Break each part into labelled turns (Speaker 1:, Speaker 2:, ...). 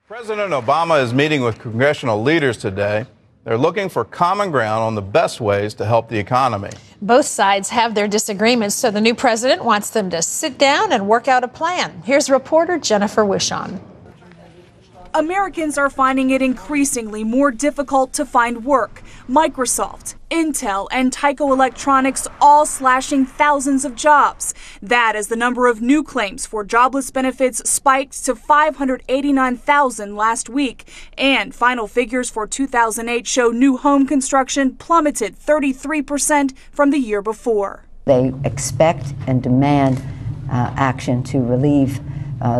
Speaker 1: President Obama is meeting with congressional leaders today. They're looking for common ground on the best ways to help the economy.
Speaker 2: Both sides have their disagreements, so the new president wants them to sit down and work out a plan. Here's reporter Jennifer Wishon.
Speaker 3: Americans are finding it increasingly more difficult to find work. Microsoft, Intel, and Tyco Electronics all slashing thousands of jobs. That as the number of new claims for jobless benefits spiked to 589,000 last week. And final figures for 2008 show new home construction plummeted 33% from the year before.
Speaker 4: They expect and demand action to relieve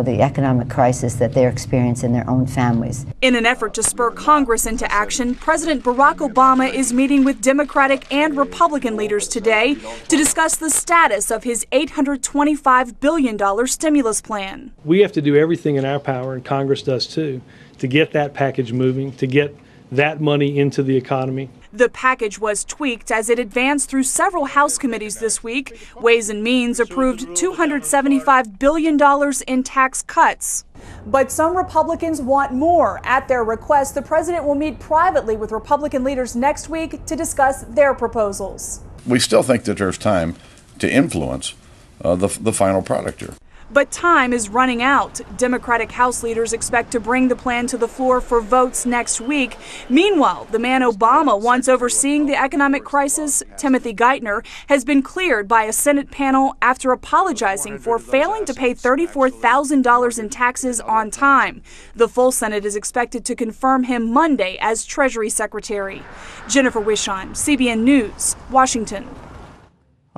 Speaker 4: the economic crisis that they're experiencing in their own families.
Speaker 3: In an effort to spur Congress into action, President Barack Obama is meeting with Democratic and Republican leaders today to discuss the status of his $825 billion stimulus plan.
Speaker 5: We have to do everything in our power, and Congress does too, to get that package moving, to get that money into the economy.
Speaker 3: The package was tweaked as it advanced through several House committees this week. Ways and Means approved $275 billion in tax cuts. But some Republicans want more. At their request, the president will meet privately with Republican leaders next week to discuss their proposals.
Speaker 6: We still think that there's time to influence the final product here.
Speaker 3: But time is running out. Democratic House leaders expect to bring the plan to the floor for votes next week. Meanwhile, the man Obama wants overseeing the economic crisis, Timothy Geithner, has been cleared by a Senate panel after apologizing for failing to pay $34,000 in taxes on time. The full Senate is expected to confirm him Monday as Treasury Secretary. Jennifer Wishon, CBN News, Washington.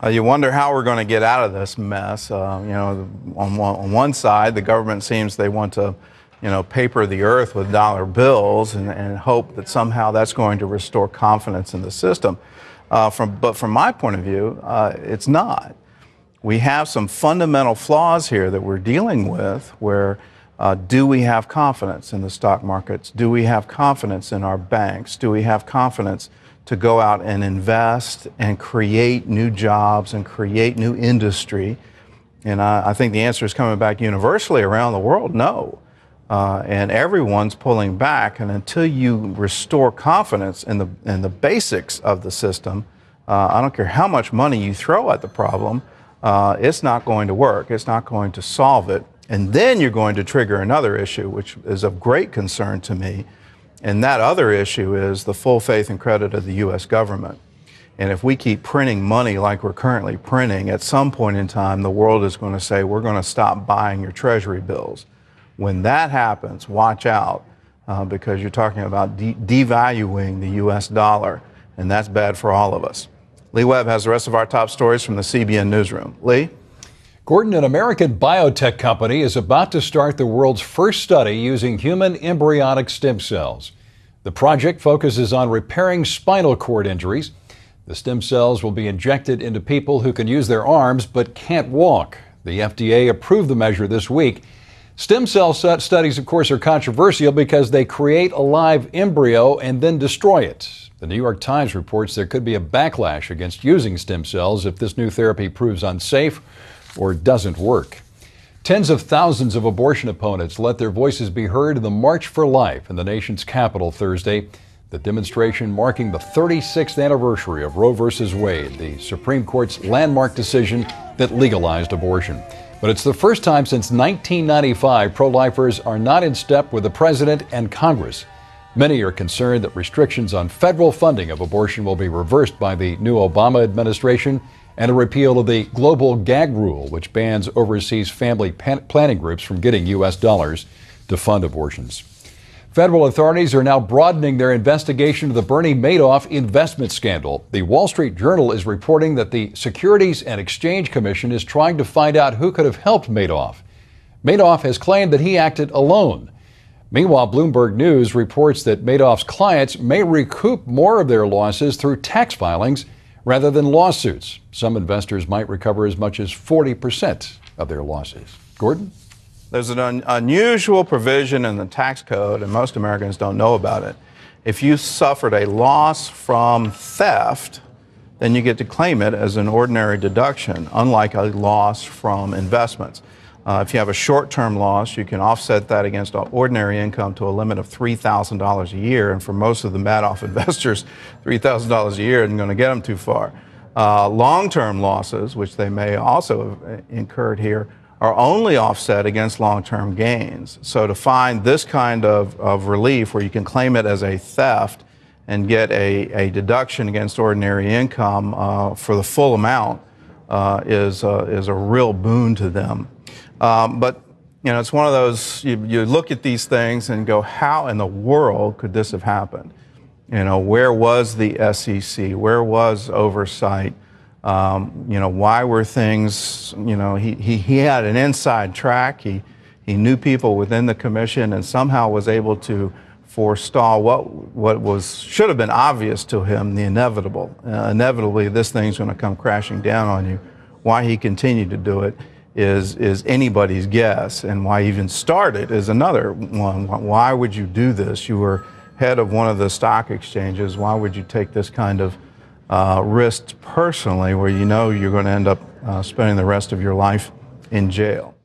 Speaker 1: You wonder how we're going to get out of this mess. On one side, the government seems they want to, paper the earth with dollar bills and hope that somehow that's going to restore confidence in the system. But from my point of view, it's not. We have some fundamental flaws here that we're dealing with where do we have confidence in the stock markets? Do we have confidence in our banks? Do we have confidence to go out and invest and create new jobs and create new industry? And I think the answer is coming back universally around the world, no. And everyone's pulling back. And until you restore confidence in the basics of the system, I don't care how much money you throw at the problem, it's not going to work. It's not going to solve it. And then you're going to trigger another issue, which is of great concern to me. And that other issue is the full faith and credit of the U.S. government. And if we keep printing money like we're currently printing, at some point in time, the world is going to say, we're going to stop buying your treasury bills. When that happens, watch out, because you're talking about devaluing the U.S. dollar, and that's bad for all of us. Lee Webb has the rest of our top stories from the CBN newsroom. Lee?
Speaker 7: Gordon, an American biotech company is about to start the world's first study using human embryonic stem cells. The project focuses on repairing spinal cord injuries. The stem cells will be injected into people who can use their arms but can't walk. The FDA approved the measure this week. Stem cell studies, of course, are controversial because they create a live embryo and then destroy it. The New York Times reports there could be a backlash against using stem cells if this new therapy proves unsafe or doesn't work. Tens of thousands of abortion opponents let their voices be heard in the March for Life in the nation's capital Thursday. The demonstration marking the 36th anniversary of Roe v. Wade, the Supreme Court's landmark decision that legalized abortion. But it's the first time since 1995 pro-lifers are not in step with the president and Congress. Many are concerned that restrictions on federal funding of abortion will be reversed by the new Obama administration, and a repeal of the global gag rule, which bans overseas family planning groups from getting U.S. dollars to fund abortions. Federal authorities are now broadening their investigation of the Bernie Madoff investment scandal. The Wall Street Journal is reporting that the Securities and Exchange Commission is trying to find out who could have helped Madoff. Madoff has claimed that he acted alone. Meanwhile, Bloomberg News reports that Madoff's clients may recoup more of their losses through tax filings rather than lawsuits. Some investors might recover as much as 40% of their losses. Gordon?
Speaker 1: There's an unusual provision in the tax code, and most Americans don't know about it. If you suffered a loss from theft, then you get to claim it as an ordinary deduction, unlike a loss from investments. If you have a short-term loss, you can offset that against ordinary income to a limit of $3,000 a year. And for most of the Madoff investors, $3,000 a year isn't going to get them too far. Long-term losses, which they may also have incurred here, are only offset against long-term gains. So to find this kind of relief where you can claim it as a theft and get a deduction against ordinary income for the full amount is a real boon to them. But you know, it's one of those, you look at these things and go, how in the world could this have happened? You know, where was the SEC? Where was oversight? You know, why were things, you know, he had an inside track. He knew people within the commission and somehow was able to forestall what should have been obvious to him, the inevitable. Inevitably, this thing's going to come crashing down on you. Why he continued to do it is anybody's guess, and why he even started is another one. Why would you do this? You were head of one of the stock exchanges. Why would you take this kind of risk personally, where you know you're going to end up spending the rest of your life in jail?